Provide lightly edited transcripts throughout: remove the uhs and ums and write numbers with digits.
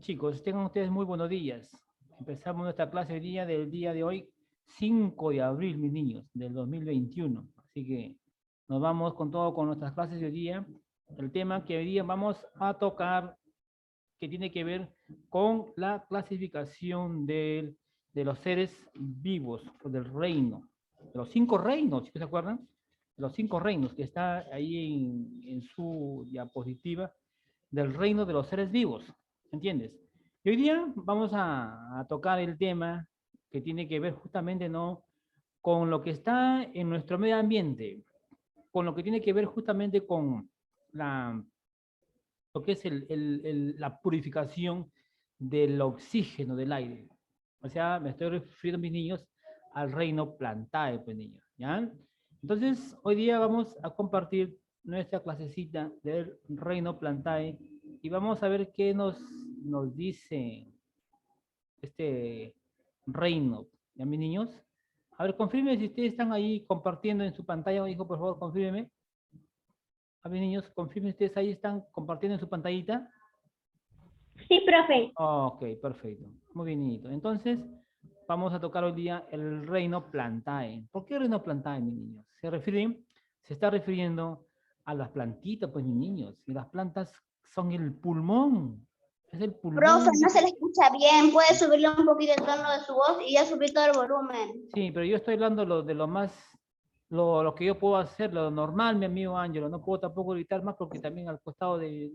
Chicos, tengan ustedes muy buenos días. Empezamos nuestra clase hoy día del día de hoy, 5 de abril, mis niños, del 2021. Así que nos vamos con todo con nuestras clases de hoy día. El tema que hoy día vamos a tocar, que tiene que ver con la clasificación de los seres vivos, o del reino, de los 5 reinos, ¿sí se acuerdan? De los 5 reinos que está ahí en su diapositiva, del reino de los seres vivos, ¿entiendes? Y hoy día vamos a tocar el tema que tiene que ver justamente, ¿no?, con lo que está en nuestro medio ambiente, con lo que tiene que ver justamente con la, lo que es la purificación del oxígeno del aire. O sea, me estoy refiriendo, mis niños, al reino Plantae, pues, niños, ¿ya? Entonces, hoy día vamos a compartir nuestra clasecita del reino Plantae y vamos a ver qué nos dice este reino, ¿ya, mis niños? A ver, confirme si ustedes están ahí compartiendo en su pantalla, hijo, por favor, confírmeme. A ver, niños, confirmen ustedes ahí están compartiendo en su pantallita. Sí, profe. Ok, perfecto. Muy bien, niñito. Entonces, vamos a tocar hoy día el reino Plantae. ¿Por qué reino Plantae, mis niños? Se está refiriendo a las plantitas, pues, mis niños. Y las plantas son el pulmón. Es el Profe, pulmón. no se le escucha bien. Puede subirle un poquito el tono de su voz y ya subir todo el volumen. Sí, pero yo estoy hablando de lo más, lo que yo puedo hacer, lo normal, mi amigo Ángelo. No puedo tampoco gritar más porque también al costado de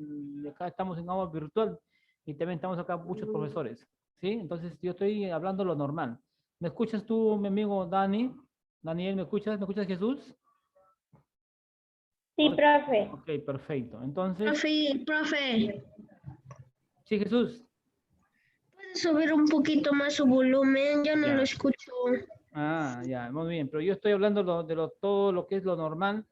acá estamos en aula virtual y también estamos acá muchos profesores. ¿Sí? Entonces yo estoy hablando lo normal. ¿Me escuchas tú, mi amigo Dani? Daniel, ¿me escuchas? ¿Me escuchas, Jesús? Sí, profe. Ok, perfecto. Entonces, Profe, sí, Jesús. ¿puede subir un poquito más su volumen? Yo no lo Ya. escucho. Ah, ya, muy bien. Pero yo estoy hablando todo lo que es lo normal,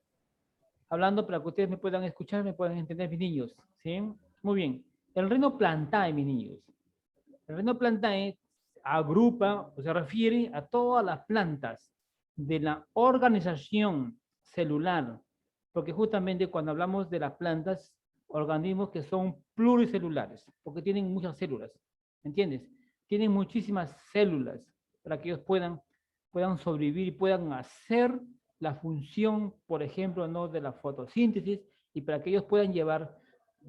hablando para que ustedes me puedan escuchar, me puedan entender, mis niños, ¿sí? Muy bien. El reino Plantae, mis niños. El reino Plantae agrupa o se refiere a todas las plantas de la organización celular, porque justamente cuando hablamos de las plantas, organismos que son pluricelulares, porque tienen muchas células, ¿entiendes? Tienen muchísimas células para que ellos puedan sobrevivir y puedan hacer la función, por ejemplo, ¿no?, de la fotosíntesis, y para que ellos puedan llevar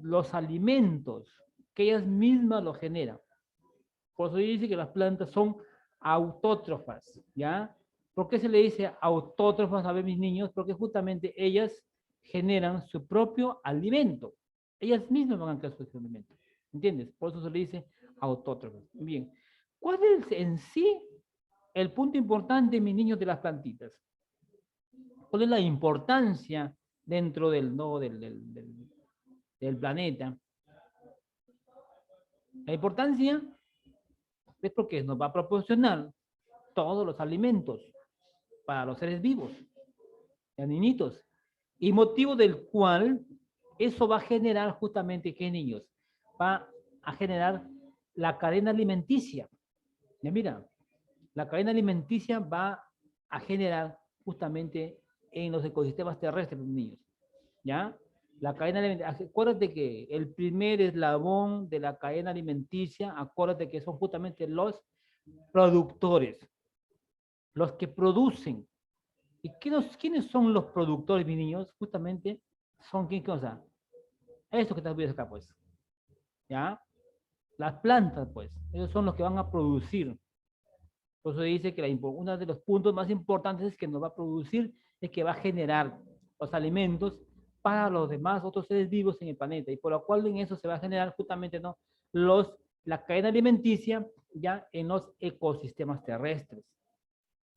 los alimentos que ellas mismas lo generan. Por eso dice que las plantas son autótrofas, ¿ya? ¿Por qué se le dice autótrofas a ver, mis niños? Porque justamente ellas generan su propio alimento. Ellas mismas van a crear su alimento, ¿entiendes? Por eso se le dice autótrofas. Bien, ¿cuál es en sí el punto importante, mis niños, de las plantitas? ¿Cuál es la importancia dentro del, no, del planeta? La importancia es porque nos va a proporcionar todos los alimentos para los seres vivos, ya, niñitos, y motivo del cual eso va a generar justamente, ¿qué, niños? Va a generar la cadena alimenticia. Ya, mira, la cadena alimenticia va a generar justamente en los ecosistemas terrestres, niños, ¿ya? La cadena alimenticia, acuérdate que el primer eslabón de la cadena alimenticia, acuérdate que son justamente los productores, los que producen. ¿Y quiénes son los productores, mis niños? Justamente son, ¿qué cosa? Eso que estás viendo acá, pues. ¿Ya? Las plantas, pues. Ellos son los que van a producir. Por eso dice que uno de los puntos más importantes que nos va a producir es que va a generar los alimentos para los demás otros seres vivos en el planeta. Y por lo cual en eso se va a generar justamente, ¿no?, la cadena alimenticia ya en los ecosistemas terrestres.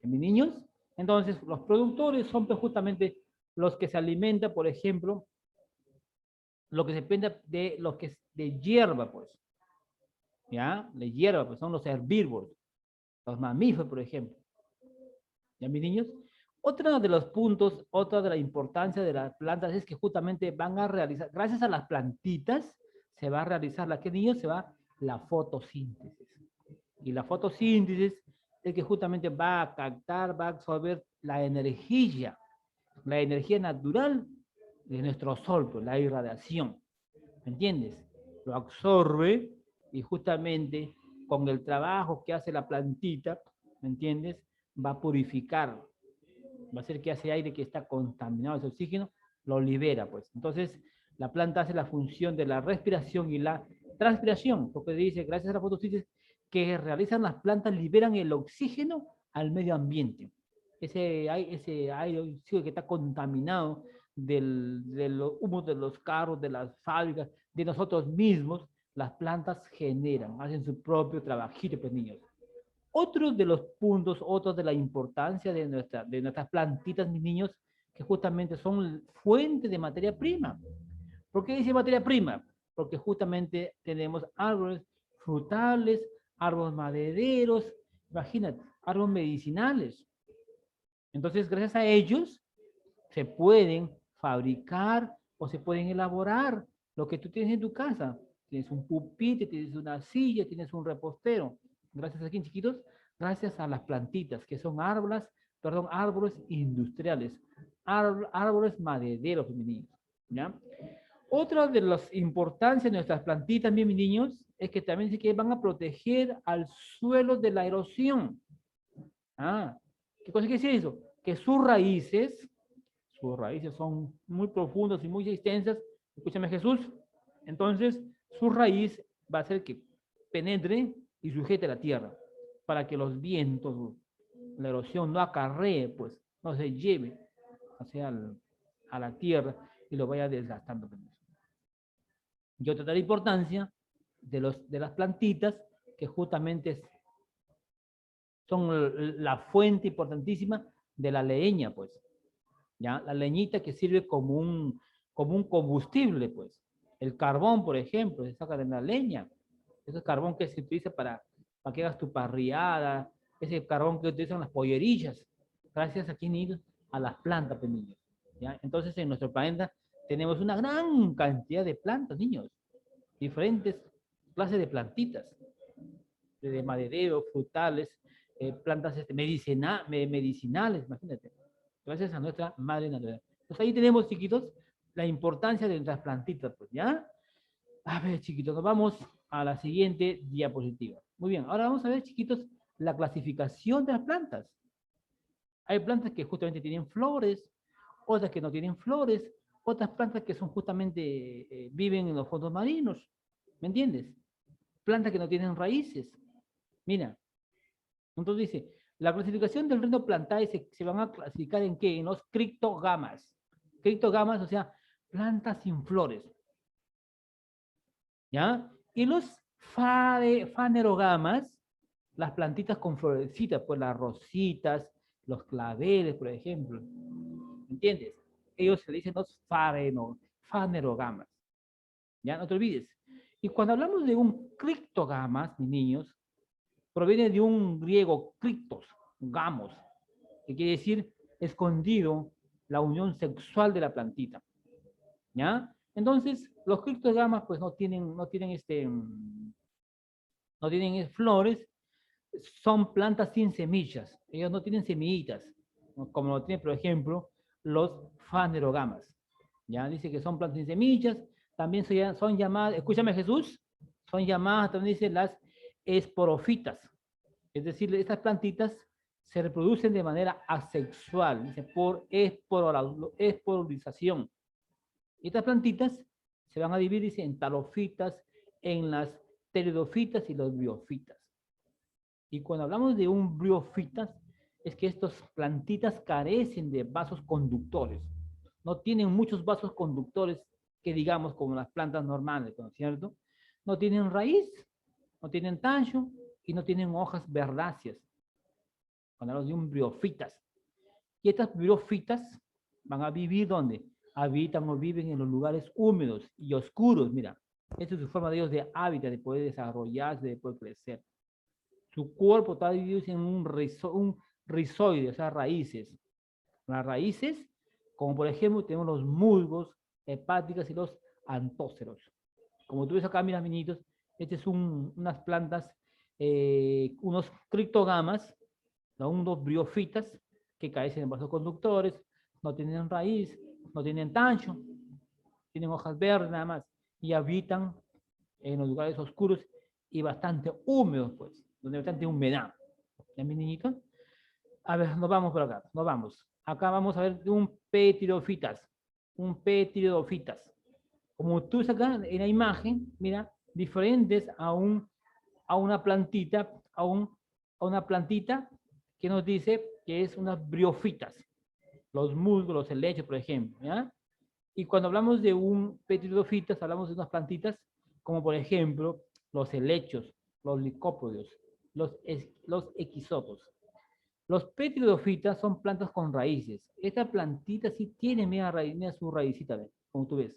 Mis niños, entonces los productores son, pues, justamente los que se alimentan, por ejemplo, lo que se depende de lo que es de hierba, pues, ¿ya? De hierba, pues son los herbívoros, los mamíferos, por ejemplo. ¿Ya, mis niños? Otro de los puntos, otra de la importancia de las plantas es que justamente van a realizar, gracias a las plantitas, se va a realizar, ¿la que, niños? Se va la fotosíntesis. Y la fotosíntesis es que justamente va a captar, va a absorber la energía natural de nuestro sol, pues, la irradiación. ¿Me entiendes? Lo absorbe y justamente con el trabajo que hace la plantita, ¿me entiendes? Va a purificar, va a hacer que ese aire que está contaminado, ese oxígeno, lo libera, pues. Entonces, la planta hace la función de la respiración y la transpiración, porque dice, gracias a la fotosíntesis que realizan las plantas, liberan el oxígeno al medio ambiente. Ese aire que está contaminado de los humos de los carros, de las fábricas, de nosotros mismos, las plantas generan, hacen su propio trabajito, pues niños. Otro de los puntos, otro de la importancia de nuestras plantitas, mis niños, que justamente son fuente de materia prima. ¿Por qué dice materia prima? Porque justamente tenemos árboles frutales, árboles madereros, imagínate, árboles medicinales. Entonces, gracias a ellos, se pueden fabricar o se pueden elaborar lo que tú tienes en tu casa. Tienes un pupitre, tienes una silla, tienes un repostero. Gracias a quién, chiquitos, gracias a las plantitas, que son árboles industriales, árboles madereros, mis niños. ¿Ya? Otra de las importancias de nuestras plantitas, mis niños, es que también dice que van a proteger al suelo de la erosión. ¿Qué cosa quiere decir eso? Que sus raíces son muy profundas y muy extensas. Escúchame, Jesús. Entonces, su raíz va a hacer que penetre y sujete la tierra para que los vientos, la erosión no acarree, pues, no se lleve hacia a la tierra y lo vaya desgastando. Y otra de la importancia de las plantitas, que justamente son la fuente importantísima de la leña, pues. ¿Ya? La leñita que sirve como un combustible, pues. El carbón, por ejemplo, se saca de la leña. Ese carbón que se utiliza para que hagas tu parrillada, ese carbón que utilizan las pollerillas, gracias aquí, niños, a las plantas, pues, niños. ¿Ya? Entonces, en nuestro planeta tenemos una gran cantidad de plantas, niños. Diferentes clases de plantitas. De maderero, frutales, plantas medicinales, imagínate. Gracias a nuestra madre naturaleza. Entonces ahí tenemos, chiquitos, la importancia de nuestras plantitas, pues, ¿ya? A ver, chiquitos, nos vamos a la siguiente diapositiva. Muy bien, ahora vamos a ver, chiquitos, la clasificación de las plantas. Hay plantas que justamente tienen flores, otras que no tienen flores, otras plantas que son justamente, viven en los fondos marinos, ¿me entiendes? Plantas que no tienen raíces. Mira, entonces dice, la clasificación del reino plantae se van a clasificar ¿en qué? En los criptogamas. Criptogamas, o sea, plantas sin flores. ¿Ya? Y los fanerogamas, las plantitas con florecitas, pues las rositas, los claveles, por ejemplo. ¿Entiendes? Ellos se dicen los fanerogamas. ¿Ya? No te olvides. Y cuando hablamos de un criptogamas, mis niños, proviene de un griego criptos, gamos, que quiere decir escondido, la unión sexual de la plantita. ¿Ya? Entonces, los criptogamas pues no tienen flores, son plantas sin semillas. Ellos no tienen semillitas, ¿no? Como lo tienen, por ejemplo, los fanerogamas. ¿Ya? Dice que son plantas sin semillas, también son llamadas, escúchame, Jesús, son llamadas, también dice, las esporofitas. Es decir, estas plantitas se reproducen de manera asexual, dice, por esporulización. Y estas plantitas se van a dividir, dice, en talofitas, en las pteridofitas y los briofitas. Y cuando hablamos de un briofitas, es que estas plantitas carecen de vasos conductores. No tienen muchos vasos conductores que digamos como las plantas normales, ¿no es cierto? No tienen raíz, no tienen tallo y no tienen hojas verdáceas. Cuando hablamos de un briofitas. Y estas briofitas van a vivir ¿dónde? Habitan o viven en los lugares húmedos y oscuros. Mira, esta es su forma de ellos de hábitat, de poder desarrollarse, de poder crecer. Su cuerpo está dividido en un rizoide, o sea, raíces. Las raíces, como por ejemplo, tenemos los musgos, hepáticas y los antóceros. Como tú ves acá, mira, niñitos, estas son unas plantas, unos criptogamas, ¿no? Unos briofitas que carecen en vasos conductores, no tienen raíz, no tienen tallo, tienen hojas verdes nada más, y habitan en los lugares oscuros y bastante húmedos, pues, donde hay bastante humedad. ¿Ya, mis niñitos? A ver, nos vamos por acá, nos vamos. Acá vamos a ver un petridofitas, un petridofitas. Como tú ves acá en la imagen, mira, diferentes a una plantita, a una plantita que nos dice que es unas briofitas, los musgos, los helechos, por ejemplo, ¿ya? Y cuando hablamos de un petridofitas, hablamos de unas plantitas como por ejemplo los helechos, los licópodios, los equisotos. Los petridofitas son plantas con raíces. Esta plantita sí tiene media raíz, mira su raícita, ¿ves? Como tú ves.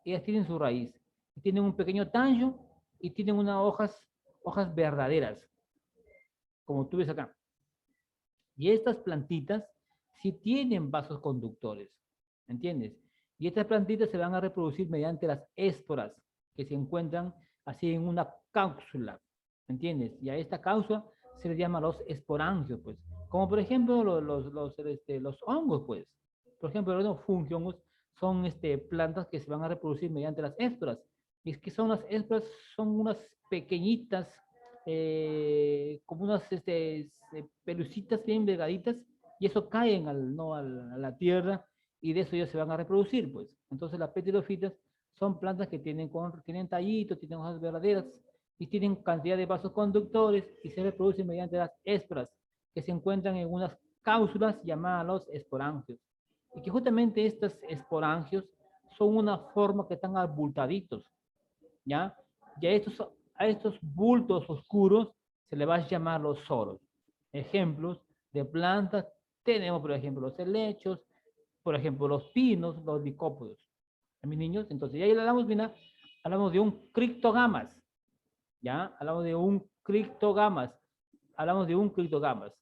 Ellas tienen su raíz. Tienen un pequeño tallo y tienen unas hojas verdaderas, como tú ves acá. Y estas plantitas sí tienen vasos conductores, ¿entiendes? Y estas plantitas se van a reproducir mediante las esporas que se encuentran así en una cápsula, ¿entiendes? Y a esta cápsula se les llama los esporangios, pues. Como por ejemplo los hongos, pues. Por ejemplo, los fungos son plantas que se van a reproducir mediante las esporas. Y es que son las esporas, son unas pequeñitas, como unas pelucitas bien delgaditas, y eso caen ¿no? a la tierra, y de eso ellos se van a reproducir, pues. Entonces las petridofitas son plantas que tienen tallitos, tienen hojas verdaderas, y tienen cantidad de vasos conductores, y se reproducen mediante las esporas, que se encuentran en unas cápsulas llamadas los esporangios. Y que justamente estos esporangios son una forma que están abultaditos, ¿ya? Y a estos bultos oscuros se le va a llamar los soros. Ejemplos de plantas tenemos, por ejemplo, los helechos, por ejemplo, los pinos, los licópodos. ¿A mis niños? Entonces, ya ahí hablamos, mira, hablamos de un criptogamas, ¿ya? Hablamos de un criptogamas, hablamos de un criptogamas.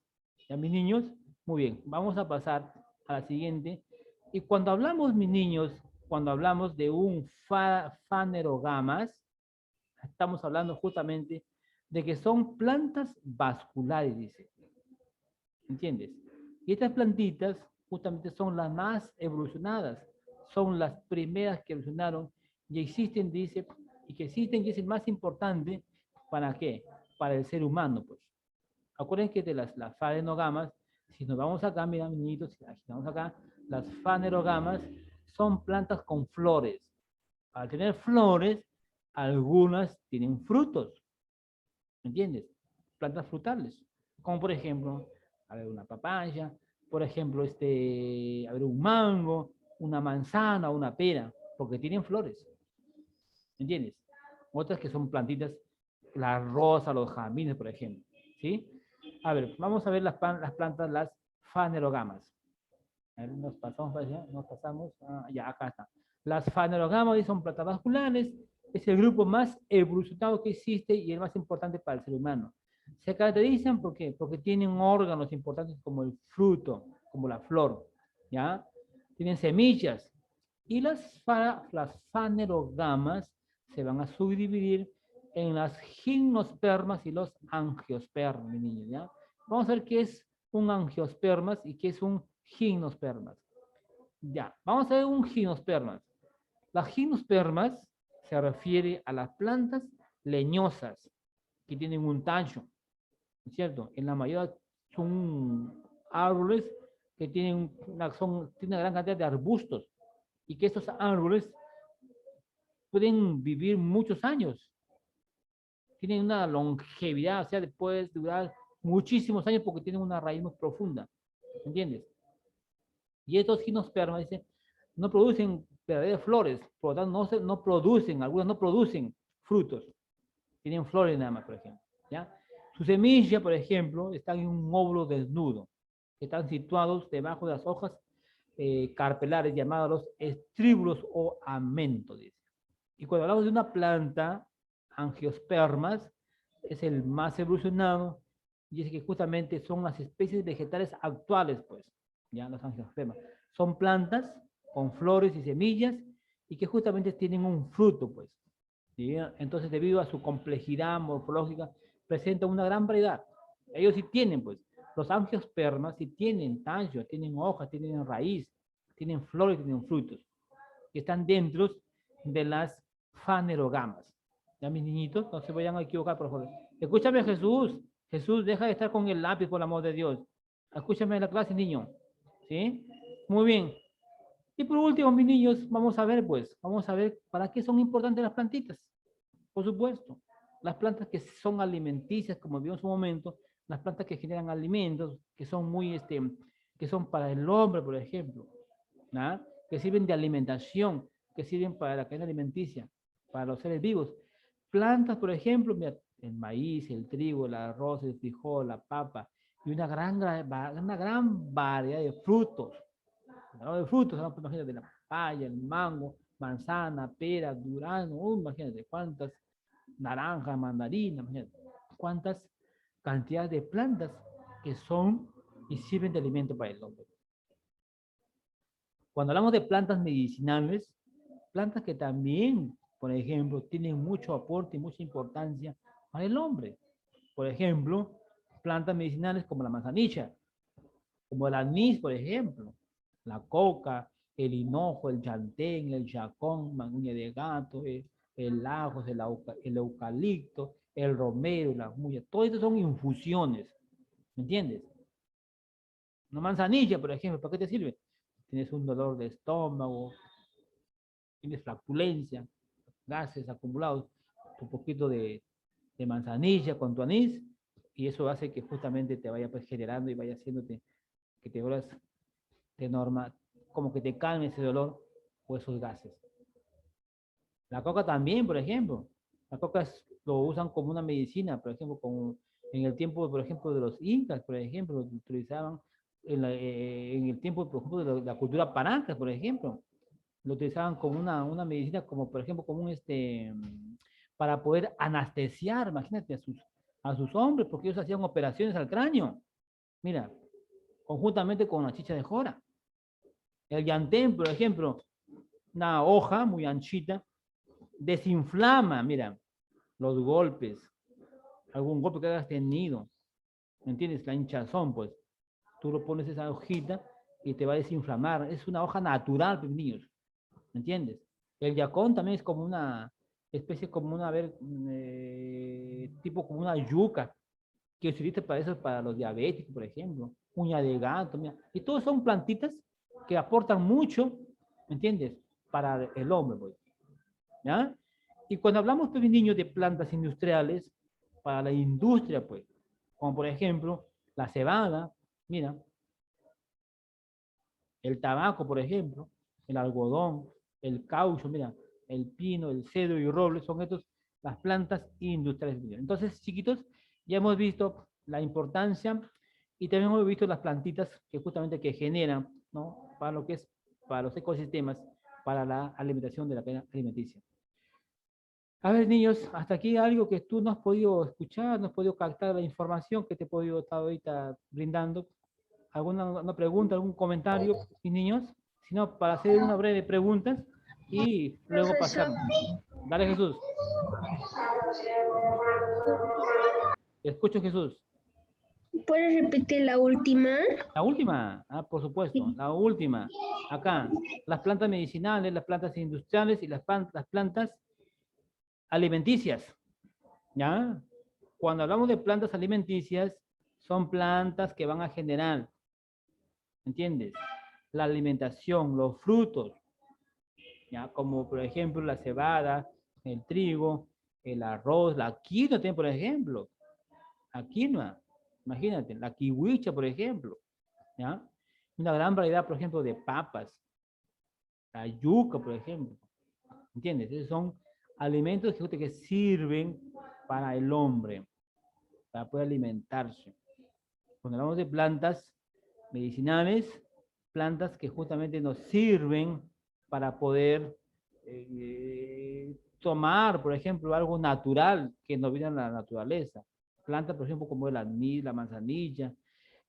¿Ya, mis niños? Muy bien, vamos a pasar a la siguiente. Y cuando hablamos, mis niños, cuando hablamos de un fanerogamas, estamos hablando justamente de que son plantas vasculares, dice. ¿Entiendes? Y estas plantitas justamente son las más evolucionadas, son las primeras que evolucionaron y existen, dice, y que existen y es el más importante, ¿para qué? Para el ser humano, pues. Acuérdense que de las fanerogamas, si nos vamos acá, mira, niñitos, si vamos acá, las fanerogamas son plantas con flores. Al tener flores, algunas tienen frutos, ¿entiendes? Plantas frutales, como por ejemplo, a ver, una papaya, por ejemplo, a ver, un mango, una manzana, una pera, porque tienen flores, ¿entiendes? Otras que son plantitas, la rosa, los jazmines, por ejemplo, ¿sí? A ver, vamos a ver las plantas, las fanerogamas. A ver, nos pasamos para allá, ya, acá está. Las fanerogamas son plantas vasculares, es el grupo más evolucionado que existe y el más importante para el ser humano. Se caracterizan ¿por qué? Porque tienen órganos importantes como el fruto, como la flor, ¿ya? Tienen semillas. Y las fanerogamas se van a subdividir en las gimnospermas y los angiospermas, mi niño, ¿ya? Vamos a ver qué es un angiospermas y qué es un gimnospermas. Ya, vamos a ver un gimnospermas. Las gimnospermas se refiere a las plantas leñosas que tienen un tallo, ¿no es cierto? En la mayoría son árboles que tienen tienen una gran cantidad de arbustos y que estos árboles pueden vivir muchos años. Tienen una longevidad, o sea, pueden durar muchísimos años porque tienen una raíz muy profunda, ¿entiendes? Y estos gimnospermas, dice, no producen verdaderas flores, por lo tanto no producen, algunas no producen frutos, tienen flores nada más, por ejemplo, ¿ya? Su semilla, por ejemplo, están en un óvulo desnudo, que están situados debajo de las hojas carpelares llamados los estríbulos o amentos, dice. Y cuando hablamos de una planta, angiospermas, es el más evolucionado, y es que justamente son las especies vegetales actuales, pues, ya los angiospermas. Son plantas con flores y semillas, y que justamente tienen un fruto, pues. ¿Sí? Entonces, debido a su complejidad morfológica, presentan una gran variedad. Ellos sí tienen, pues, los angiospermas sí tienen tallo, tienen hojas, tienen raíz, tienen flores, tienen frutos, que están dentro de las fanerogamas. Ya, mis niñitos, no se vayan a equivocar, por favor. Escúchame, Jesús. Jesús, deja de estar con el lápiz, por el amor de Dios. Escúchame en la clase, niño. ¿Sí? Muy bien. Y por último, mis niños, vamos a ver, pues, vamos a ver para qué son importantes las plantitas. Por supuesto, las plantas que son alimenticias, como vimos en su momento, las plantas que generan alimentos, que son muy, que son para el hombre, por ejemplo, ¿ah? Que sirven de alimentación, que sirven para la cadena alimenticia, para los seres vivos. Plantas, por ejemplo, mira, el maíz, el trigo, el arroz, el frijol, la papa, y una gran variedad de frutos. De frutos, ¿no? Imagínate, la papaya, el mango, manzana, pera, durazno, imagínate cuántas naranjas, mandarinas, imagínate cuántas cantidades de plantas que son y sirven de alimento para el hombre. Cuando hablamos de plantas medicinales, plantas que también, por ejemplo, tienen mucho aporte y mucha importancia para el hombre. Por ejemplo, plantas medicinales como la manzanilla, como el anís, por ejemplo, la coca, el hinojo, el chantén, el chacón, uña de gato, el ajo, el eucalipto, el romero, la muya, todo esto son infusiones, ¿me entiendes? Una manzanilla, por ejemplo, ¿para qué te sirve? Tienes un dolor de estómago, tienes flatulencia, gases acumulados, un poquito de manzanilla con tu anís, y eso hace que justamente te vaya pues generando y vaya haciéndote que te vuelvas de norma, como que te calme ese dolor o esos gases. La coca también, por ejemplo. La coca lo usan como una medicina, por ejemplo, como en el tiempo, por ejemplo, de los incas, por ejemplo, lo utilizaban en el tiempo, por ejemplo, de la cultura parancas, por ejemplo. Lo utilizaban como una medicina, como por ejemplo, como para poder anestesiar, imagínate, a sus hombres, porque ellos hacían operaciones al cráneo. Mira, conjuntamente con la chicha de jora. El llantén, por ejemplo, una hoja muy anchita, desinflama, mira, los golpes, algún golpe que hayas tenido, ¿me entiendes? La hinchazón, pues, tú lo pones esa hojita y te va a desinflamar. Es una hoja natural, pues, niños, ¿me entiendes? El yacón también es como una especie, como una, a ver, tipo como una yuca, que se utiliza para eso, para los diabéticos, por ejemplo, uña de gato, mira, y todos son plantitas que aportan mucho, ¿me entiendes? Para el hombre, pues, ¿ya? Y cuando hablamos, pues, niños, de plantas industriales, para la industria, pues, como por ejemplo, la cebada, mira, el tabaco, por ejemplo, el algodón, el caucho, mira, el pino, el cedro y el roble, son estas las plantas industriales. Entonces, chiquitos, ya hemos visto la importancia y también hemos visto las plantitas que justamente que generan, ¿no? Para lo que es, para los ecosistemas, para la alimentación de la cadena alimenticia. A ver, niños, hasta aquí algo que tú no has podido escuchar, no has podido captar la información que te he podido estar ahorita brindando. ¿Alguna pregunta, algún comentario, mis niños? Si no, para hacer una breve pregunta y luego Profesor, pasar. Dale, Jesús. Te escucho, Jesús. ¿puedes repetir la última? La última, por supuesto, la última. Acá, las plantas medicinales, las plantas industriales y las plantas alimenticias. ¿Ya? Cuando hablamos de plantas alimenticias, son plantas que van a generar, ¿entiendes? La alimentación, los frutos, ¿ya? Como por ejemplo la cebada, el trigo, el arroz, la quinoa, por ejemplo. La quinoa, imagínate, la kiwicha, por ejemplo, ¿ya? Una gran variedad, por ejemplo, de papas, la yuca, por ejemplo, ¿entiendes? Esos son alimentos que sirven para el hombre, para poder alimentarse. Cuando hablamos de plantas medicinales, plantas que justamente nos sirven para poder tomar, por ejemplo, algo natural que nos viene a la naturaleza. Plantas, por ejemplo, como el anís, la manzanilla,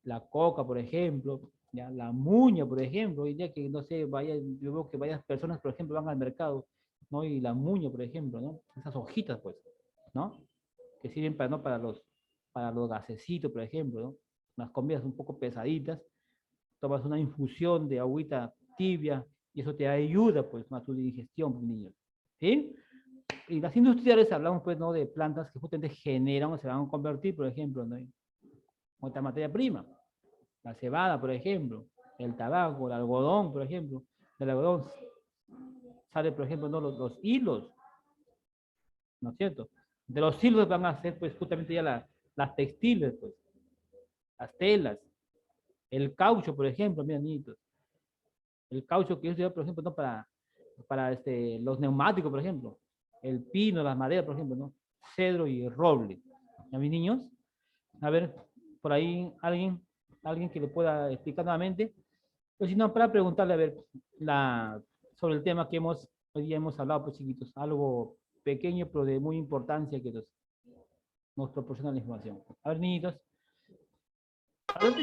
la coca, por ejemplo, ¿ya? La muña, por ejemplo. Hoy día que, no sé, yo veo que varias personas, por ejemplo, van al mercado, ¿no? Y la muña, por ejemplo, ¿no? Esas hojitas, pues, ¿no? Que sirven para, ¿no? Para los gasecitos, por ejemplo, ¿no? Las comidas un poco pesaditas, tomas una infusión de agüita tibia y eso te ayuda, pues, a tu digestión, niños. ¿Sí? Y las industriales hablamos, pues, ¿no? De plantas que justamente generan o se van a convertir, por ejemplo, ¿no? En otra materia prima. La cebada, por ejemplo, el tabaco, el algodón, por ejemplo. Del algodón sale, por ejemplo, ¿no? Los hilos, ¿no es cierto? De los hilos van a hacer, pues, justamente ya las textiles, pues, las telas. El caucho, por ejemplo, miren, niñitos. El caucho que yo estudié, por ejemplo, ¿no? Para los neumáticos, por ejemplo. El pino, las maderas, por ejemplo, ¿no? Cedro y roble. ¿A mis niños? A ver, por ahí alguien que le pueda explicar nuevamente. Pues si no, para preguntarle, a ver, sobre el tema que hoy día hemos hablado, pues chiquitos, algo pequeño, pero de muy importancia que nos proporciona la información. A ver, niñitos. A ver,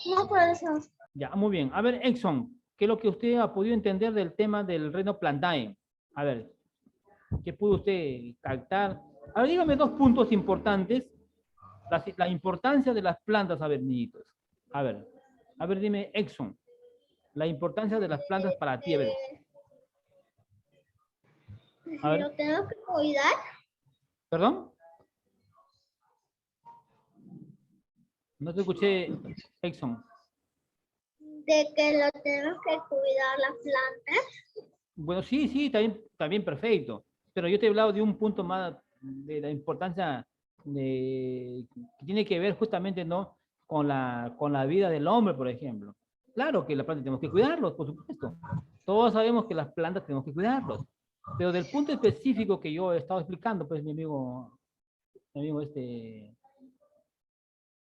No, profesor. ya, muy bien. A ver, Exxon, ¿qué es lo que usted ha podido entender del tema del reino Plantae? A ver, ¿qué pudo usted captar? A ver, dígame dos puntos importantes. La importancia de las plantas, a ver, niñitos. A ver, dime, Exxon, la importancia de las plantas para ti, a ver. A ver, Lo tengo que cuidar. ¿perdón? No te escuché, Exxon. De que lo tenemos que cuidar las plantas. Bueno, sí, también perfecto. Pero yo te he hablado de un punto más de la importancia que tiene que ver justamente, ¿no? Con la vida del hombre, por ejemplo. Claro que las plantas tenemos que cuidarlos, por supuesto. Todos sabemos que las plantas tenemos que cuidarlos. Pero del punto específico que yo he estado explicando, pues mi amigo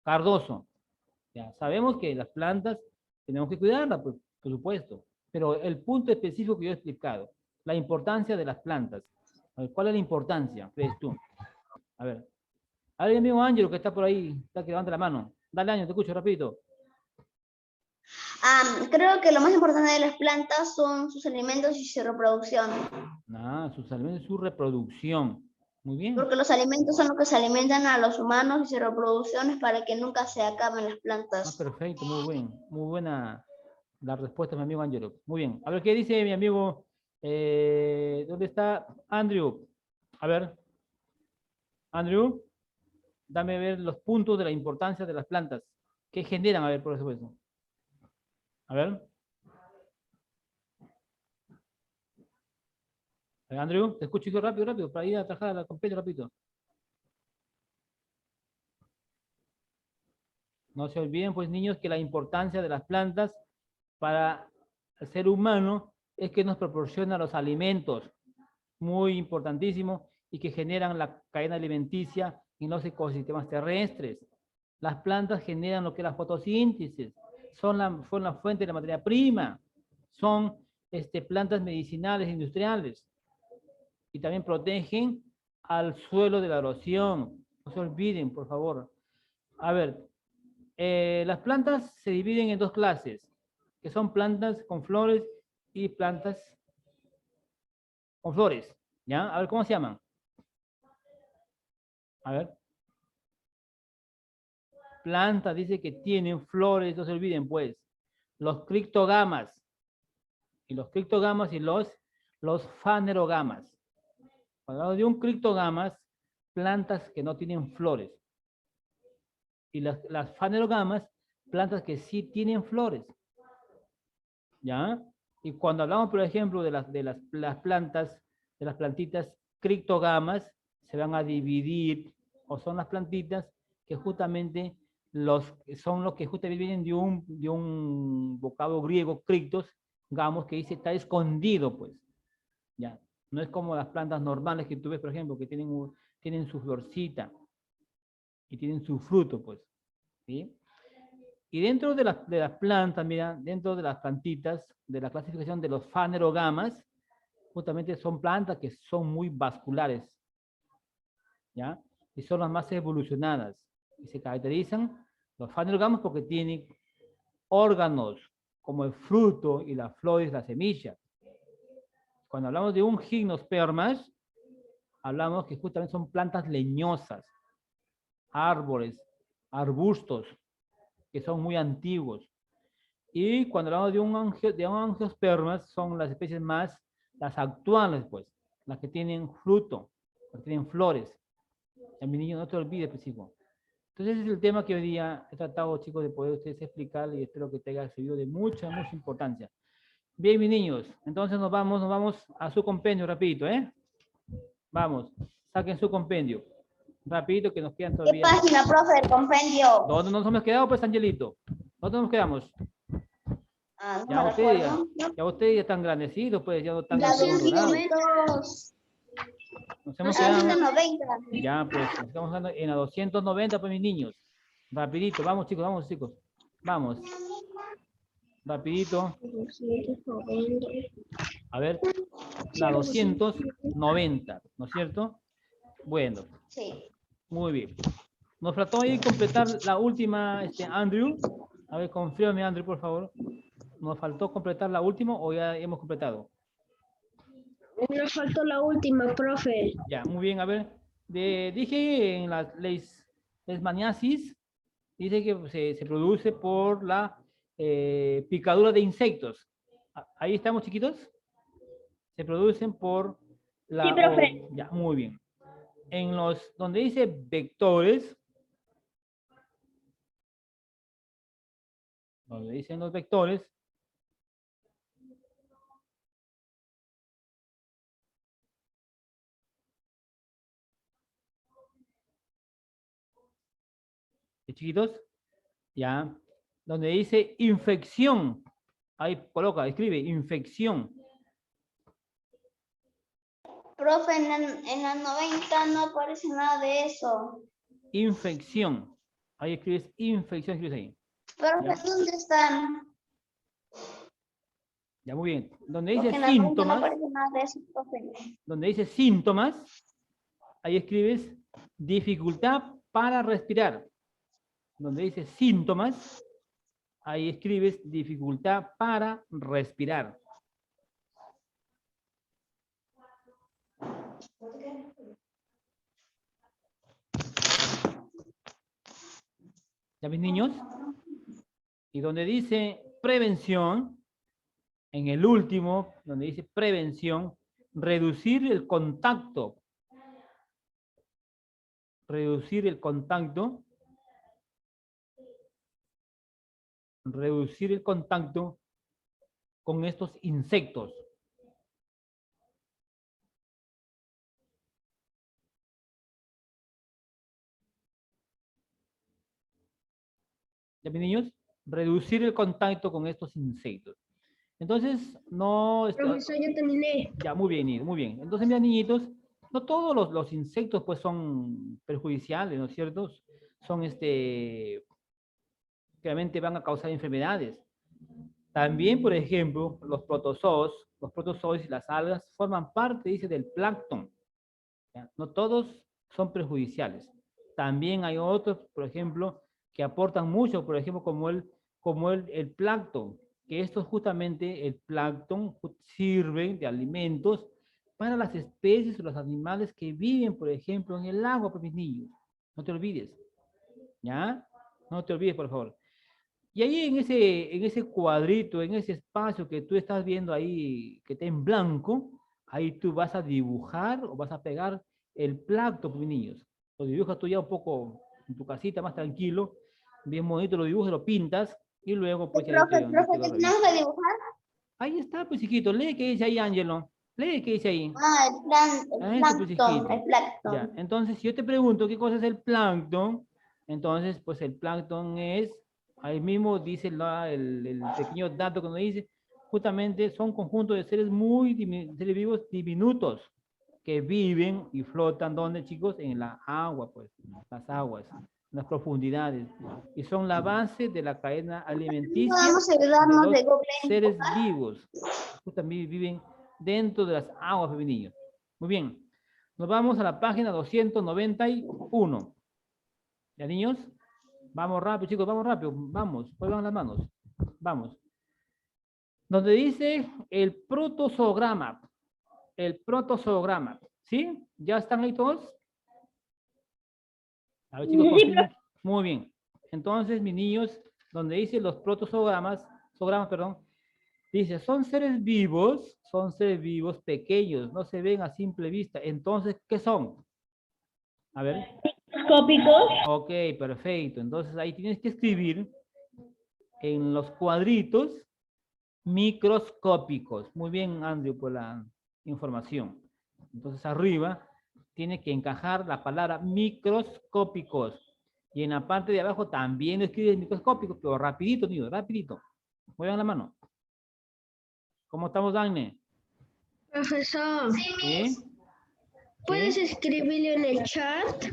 Cardoso, ya sabemos que las plantas tenemos que cuidarlas, pues, por supuesto. Pero el punto específico que yo he explicado, la importancia de las plantas. A ver, ¿cuál es la importancia, crees tú? A ver, mi amigo Ángelo que está por ahí, está que levanta la mano. Dale, Ángelo, te escucho rapidito. Creo que lo más importante de las plantas son sus alimentos y su reproducción. Sus alimentos, su reproducción. Muy bien. Porque los alimentos son los que se alimentan a los humanos y su reproducción es para que nunca se acaben las plantas. Perfecto, muy buena la respuesta de mi amigo Ángelo. Muy bien. A ver, ¿qué dice mi amigo? ¿Dónde está Andrew? A ver, Andrew, dame a ver los puntos de la importancia de las plantas. ¿Qué generan? A ver, por eso. A ver. Andrew, te escucho yo rápido, para ir a trabajar a la competencia rápido. No se olviden, pues, niños, que la importancia de las plantas para el ser humano es que nos proporciona los alimentos, muy importantísimo, y que generan la cadena alimenticia en los ecosistemas terrestres. Las plantas generan lo que es la fotosíntesis, son la fuente de la materia prima, son plantas medicinales industriales, y también protegen al suelo de la erosión. No se olviden, por favor. A ver, las plantas se dividen en dos clases, que son plantas con flores y plantas con flores. ¿Ya? A ver, ¿cómo se llaman? A ver. Plantas, dice que tienen flores, no se olviden, pues. Los criptogamas. Y los criptogamas y los fanerogamas. Cuando hablamos de un criptogamas, plantas que no tienen flores. Y las fanerogamas, plantas que sí tienen flores. ¿Ya? Y cuando hablamos, por ejemplo, de las plantas, de las plantitas criptogamas, se van a dividir, o son las plantitas que justamente son los que justamente vienen de un vocablo griego, criptos, gamos, que dice está escondido, pues. ¿Ya? No es como las plantas normales que tú ves, por ejemplo, que tienen su florcita y tienen su fruto, pues. ¿Sí? Y dentro de las plantas, mira, dentro de las plantitas, de la clasificación de los fanerogamas, justamente son plantas que son muy vasculares, ¿ya? Y son las más evolucionadas. Y se caracterizan los fanerogamas porque tienen órganos, como el fruto y la flor y la semilla. Cuando hablamos de un gimnospermas, hablamos que justamente son plantas leñosas, árboles, arbustos, que son muy antiguos. Y cuando hablamos de un angiospermas, son las especies más, las actuales, pues, las que tienen fruto, tienen flores. Ya, mi niño, no te olvides, pues, hijo. Entonces, ese es el tema que hoy día he tratado, chicos, de poder ustedes explicar y espero que te haya servido de mucha, mucha importancia. Bien, mis niños, entonces nos vamos a su compendio rapidito, ¿eh? Vamos, saquen su compendio. Rapidito que nos quedan ¿Qué todavía. página, profe, del compendio? ¿Dónde nos hemos quedado, pues, Angelito? ¿Dónde nos quedamos? Ah, no Ya me ustedes recuerdo. ya ustedes ya están grandecidos, pues, ya no están La así dorados. 200, Nos hemos la quedado, 290. ya, pues, estamos hablando en la 290, pues, mis niños. Rapidito, vamos, chicos, vamos. Rapidito, 290. a ver, la 290, ¿no es cierto? Bueno, Sí. muy bien. Nos faltó ahí completar la última, Andrew. A ver, confírmame, Andrew, por favor. ¿Nos faltó completar la última o ya hemos completado? Nos faltó la última, profe. Ya, muy bien, a ver. Dije en las leishmaniasis, dice que se produce por la picadura de insectos. Ahí estamos, chiquitos. Se producen por la... Sí, profe. ya, muy bien. En los, donde dice vectores, donde dicen los vectores, chiquitos, ya, donde dice infección, ahí coloca, escribe infección. Profe, en la 90 no aparece nada de eso. Infección. Ahí escribes infección, escribes ahí. Profe, Ya. ¿dónde están? Ya, muy bien. Donde Porque dice en la 90 no síntomas, aparece nada de eso, profe. donde dice síntomas, ahí escribes dificultad para respirar. Donde dice síntomas, ahí escribes dificultad para respirar. ¿Ya mis niños? Y donde dice prevención, en el último, donde dice prevención, reducir el contacto. Reducir el contacto. Reducir el contacto con estos insectos. ¿Ya mis niños? Reducir el contacto con estos insectos. Entonces, no... Profesor, ya terminé. Ya, muy bien, muy bien. Entonces, mira, niñitos, no todos los insectos pues son perjudiciales, ¿no es cierto? Son realmente van a causar enfermedades. También, por ejemplo, los protozoos y las algas forman parte, dice, del plancton. ¿Ya? No todos son perjudiciales. También hay otros, por ejemplo, que aportan mucho, por ejemplo, como el plancton, que esto justamente, el plancton sirve de alimentos para las especies o los animales que viven, por ejemplo, en el agua, para mis niños. No te olvides. ¿Ya? No te olvides, por favor. Y ahí en ese cuadrito, en ese espacio que tú estás viendo ahí, que está en blanco, ahí tú vas a dibujar o vas a pegar el plancton, mis niños. Lo dibujas tú ya un poco en tu casita, más tranquilo, bien bonito, lo dibujas, lo pintas, y luego pues ya Profe, profe, ¿qué tenemos que dibujar? Ahí está, pues chiquito, lee qué dice ahí, Ángelo. Lee qué dice ahí. Ah, el Eso, pues, plancton, chiquito. el plancton. Ya, entonces, si yo te pregunto qué cosa es el plancton, entonces, pues el plancton es, ahí mismo dice el pequeño dato que nos dice, justamente son conjuntos de seres seres vivos diminutos que viven y flotan, ¿dónde, chicos? En la agua, pues, las aguas, en las profundidades. Y son la base de la cadena alimenticia Vamos a de ayudarnos los de Google. seres vivos. También viven dentro de las aguas, femeninas. Muy bien. Nos vamos a la página 291. ¿Ya, niños? Vamos rápido, chicos, vamos rápido. Vamos, pongan las manos. Vamos. Donde dice el protozoograma. El protozoograma. ¿Sí? ¿Ya están ahí todos? A ver, chicos, confirmen. Muy bien. Entonces, mis niños, donde dice los protozogramas, perdón, dice, son seres vivos pequeños, no se ven a simple vista. Entonces, ¿qué son? A ver. Microscópicos. Ok, perfecto. Entonces ahí tienes que escribir en los cuadritos microscópicos. Muy bien, Andrew, por la información. Entonces arriba tiene que encajar la palabra microscópicos. Y en la parte de abajo también lo escribe microscópicos, pero rapidito, niños, rapidito. Muevan la mano. ¿Cómo estamos, Dagne? Profesor, ¿Sí? ¿puedes ¿Sí? escribirlo en el chat?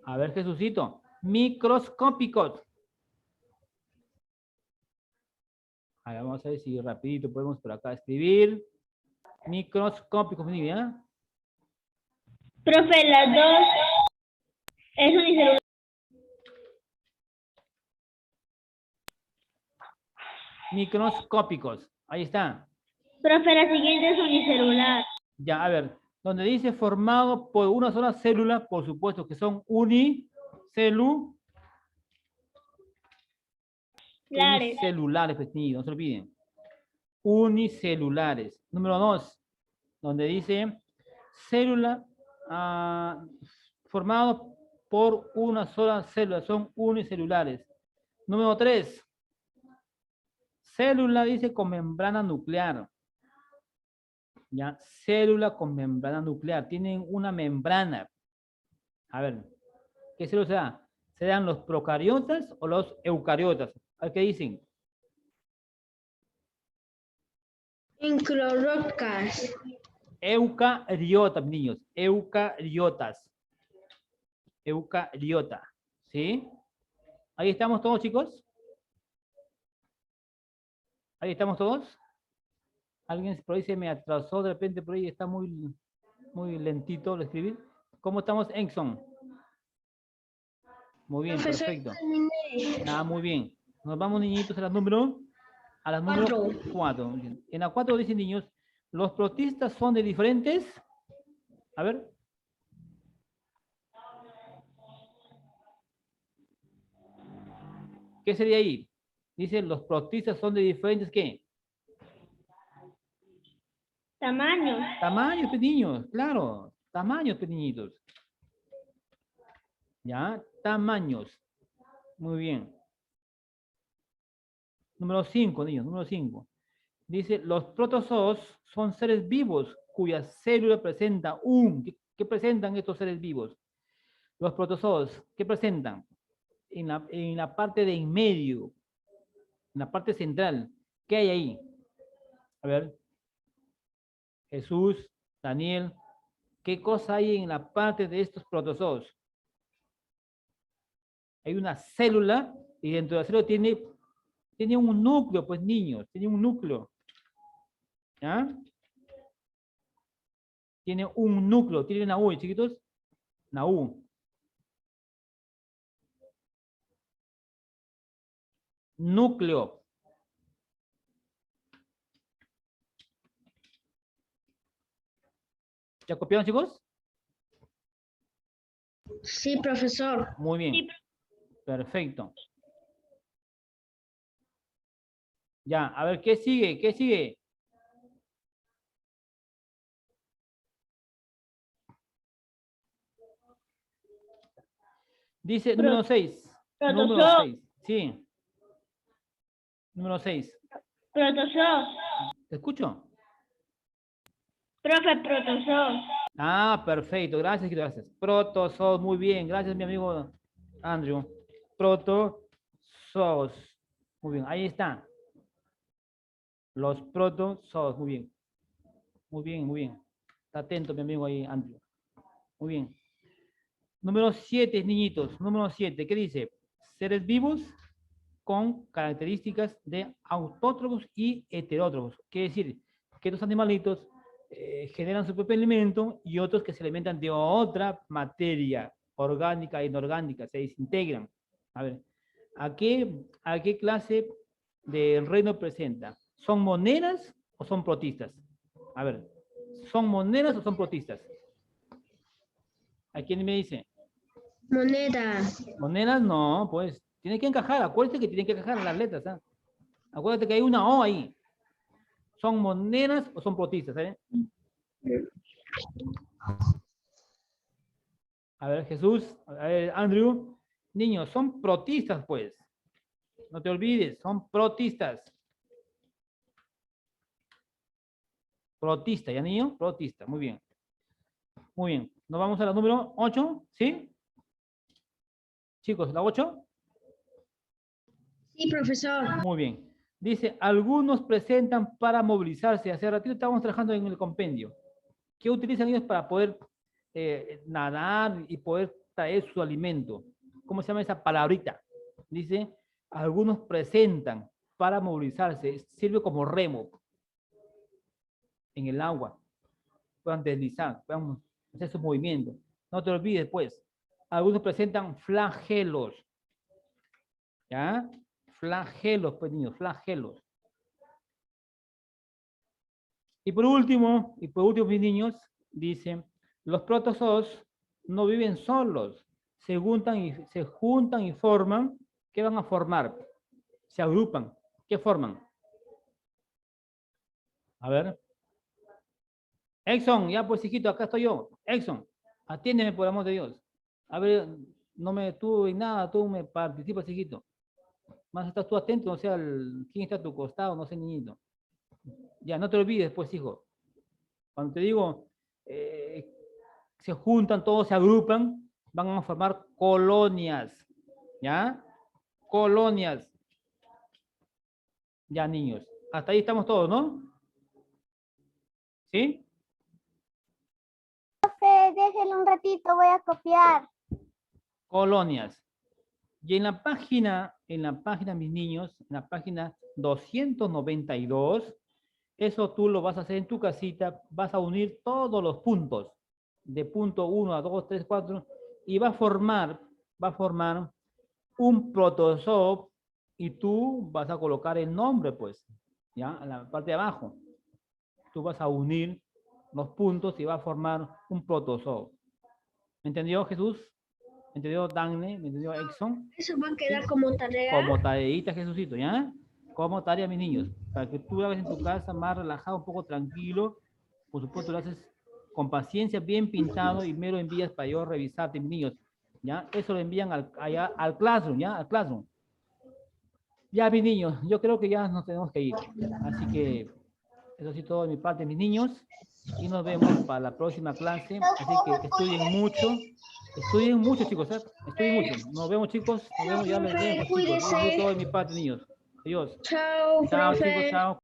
A ver, Jesucito. Microscópicos. Ahí vamos a ver si rapidito podemos por acá escribir. Microscópicos, ¿ya? Profe, las dos es unicelular. Microscópicos. Ahí está. Profe, la siguiente es unicelular. Ya, a ver. Donde dice formado por una sola célula, por supuesto que son unicelulares, pues, niños, no se olviden. Unicelulares. Número 2, donde dice célula formado por una sola célula, son unicelulares. Número 3, célula dice con membrana nuclear. Ya, célula con membrana nuclear. Tienen una membrana. A ver, ¿qué célula será? ¿Serán los procariotas o los eucariotas? A ver qué dicen. En clorocas. Eucariotas, niños. Eucariotas. Eucariota. ¿Sí? Ahí estamos todos, chicos. Ahí estamos todos. Alguien por ahí se me atrasó, de repente por ahí está muy lentito lo escribir. ¿Cómo estamos, Exxon? Muy bien, Profesor, perfecto. terminé. Nada, muy bien. Nos vamos, niñitos, a la número 4. En la 4 dicen, niños, los protistas son de diferentes. A ver. ¿Qué sería ahí? Dice, los protistas son de diferentes, ¿qué? Tamaño. Tamaños, pequeños, claro. Tamaños, pequeñitos. ¿Ya? Tamaños. Muy bien. Número 5, niños, número 5. Dice, los protozoos son seres vivos cuya célula presenta ¿Qué presentan estos seres vivos? Los protozoos, ¿qué presentan? En la parte de en medio, en la parte central. ¿Qué hay ahí? A ver. Jesús, Daniel, ¿qué cosa hay en la parte de estos protozoos? Hay una célula y dentro de la célula tiene un núcleo, pues niños, tiene un núcleo. ¿Ya? Tiene un núcleo, tiene una U, chiquitos. Una U. Núcleo. ¿Ya copiaron, chicos? Sí, profesor. Muy bien. Perfecto. Ya, a ver, ¿qué sigue? ¿Qué sigue? Dice número 6. Número 6. Sí. Número 6. Protozoo. ¿Te escucho? Profe, protozoo. Ah, perfecto. Gracias, gracias. Protozoos, muy bien. Gracias, mi amigo Andrew. Protozoos. Muy bien, ahí está. Los protozoos, muy bien. Muy bien, muy bien. Está atento, mi amigo ahí, Andrew. Muy bien. Número 7, niñitos. Número 7, ¿qué dice? Seres vivos con características de autótrofos y heterótrofos. Quiere decir que estos animalitos generan su propio alimento y otros que se alimentan de otra materia orgánica e inorgánica, se desintegran. A ver, ¿a qué clase del reino presenta? ¿Son monedas o son protistas? A ver, ¿son monedas o son protistas? ¿A quién me dice? Moneda. Monedas no, pues tiene que encajar, acuérdate que tiene que encajar las letras, ¿eh? Acuérdate que hay una O ahí. ¿Son monedas o son protistas? A ver, Jesús, a ver, Andrew. Niños, son protistas, pues. No te olvides, son protistas. Protista, ¿ya niño? Protista, muy bien. Muy bien. Nos vamos a la número 8, ¿sí? Chicos, ¿la 8? Sí, profesor. Muy bien. Dice, algunos presentan para movilizarse. Hace ratito estábamos trabajando en el compendio. ¿Qué utilizan ellos para poder nadar y poder traer su alimento? ¿Cómo se llama esa palabrita? Dice, algunos presentan para movilizarse. Sirve como remo en el agua. Puedan deslizar, puedan hacer sus movimientos. No te olvides, pues. Algunos presentan flagelos. ¿Ya? Flagelos, pues niños, flagelos. Y por último, mis niños, dicen, los protozoos no viven solos, se juntan y forman. ¿Qué van a formar? Se agrupan. ¿Qué forman? A ver. Exxon, ya pues hijito, acá estoy yo. Exxon, atiéndeme por amor de Dios. A ver, no me tuve en nada, tú me participas, hijito. Más estás tú atento, no sea quién está a tu costado, no sé, niñito. Ya, no te olvides, pues, hijo. Cuando te digo, se juntan, todos se agrupan, van a formar colonias. ¿Ya? Colonias. Ya, niños. Hasta ahí estamos todos, ¿no? ¿Sí? Déjelo un ratito, voy a copiar. Colonias. Y en la página, mis niños, en la página 292, eso tú lo vas a hacer en tu casita, vas a unir todos los puntos, de punto 1 a 2, 3, 4, y va a formar un protozoo, y tú vas a colocar el nombre, pues, ¿ya? En la parte de abajo. Tú vas a unir los puntos y va a formar un protozoo. ¿Me entendió, Jesús? ¿Me entendió, Dagne? ¿Me entendió, Exxon? Eso va a quedar como tarea. Como tareita, Jesucito, ¿ya? Como tarea, mis niños. Para que tú lo hagas en tu casa más relajado, un poco tranquilo. Por supuesto, lo haces con paciencia, bien pintado, y me lo envías para yo revisarte, mis niños. ¿Ya? Eso lo envían allá al Classroom, ¿ya? Al Classroom. Ya, mis niños, yo creo que ya nos tenemos que ir. Así que eso sí, todo de mi parte, mis niños. Y nos vemos para la próxima clase. Así que estudien mucho. Estudien mucho, chicos. Estudien mucho. Nos vemos, chicos. Nos vemos, ya les dejo, chicos. Eso es todo de mi parte, niños. Adiós. Chao, Chao, profe. chicos. Chao.